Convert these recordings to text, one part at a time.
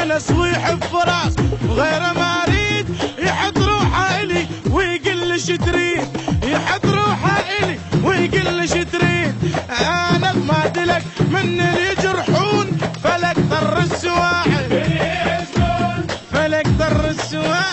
وانا صويح بفراس وغيره ما اريد، يحط روحه الي ويقول لي شتريد، يحط روحه الي ويقول لي شتريد. انا ما دلك من اللي يجرحون، فلك ضر السواعد، فلك ضر السواعد.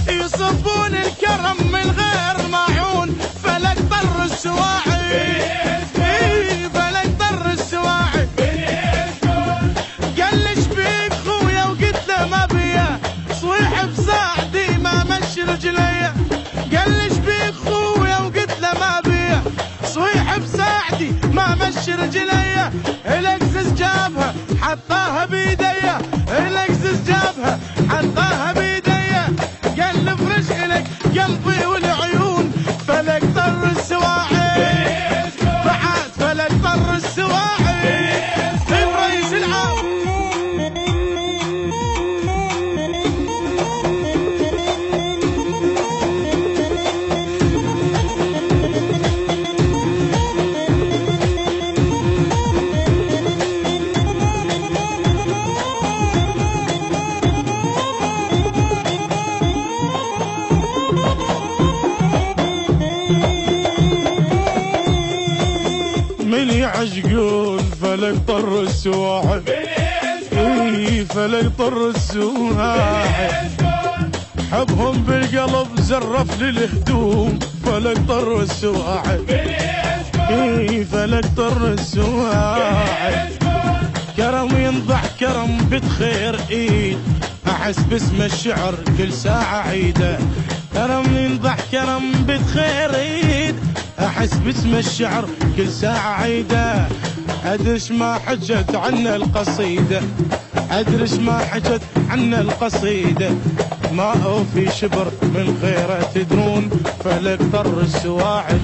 يصبون الكرم من غير معون، فلك ضر السواعد، فلك ضر السواعد. قال لي شبيك خويا وقلت له ما بيا، صويح بساعدي ما مشي رجليا. قال لي شبيك خويا وقلت له ما بيا، صويح بساعدي ما مشي رجليا. الاكسس جابها حطاها بيديا، الاكسس جابها حطاها بيديا. قال لي فرش الك قلبي والعيون، فلك ضر السواعد، بعد فلك ضر السواعد. رئيس العام من يعشقون فلك ضر السواعد، فلك ضر السواعد. حبهم بالقلب زرف للهدوم، فلك ضر السواعد، فلك ضر السواعد. كرم ينضح كرم بتخير ايد، احس باسم الشعر كل ساعة عيده. كرم ينضح كرم بتخير ايد، احس باسم الشعر كل ساعة عيده. ادرش ما حجت عنا القصيدة، ادرش ما حجت عنا القصيدة. ما اوفي شبر من خيره تدرون، فلك ضر السواعد.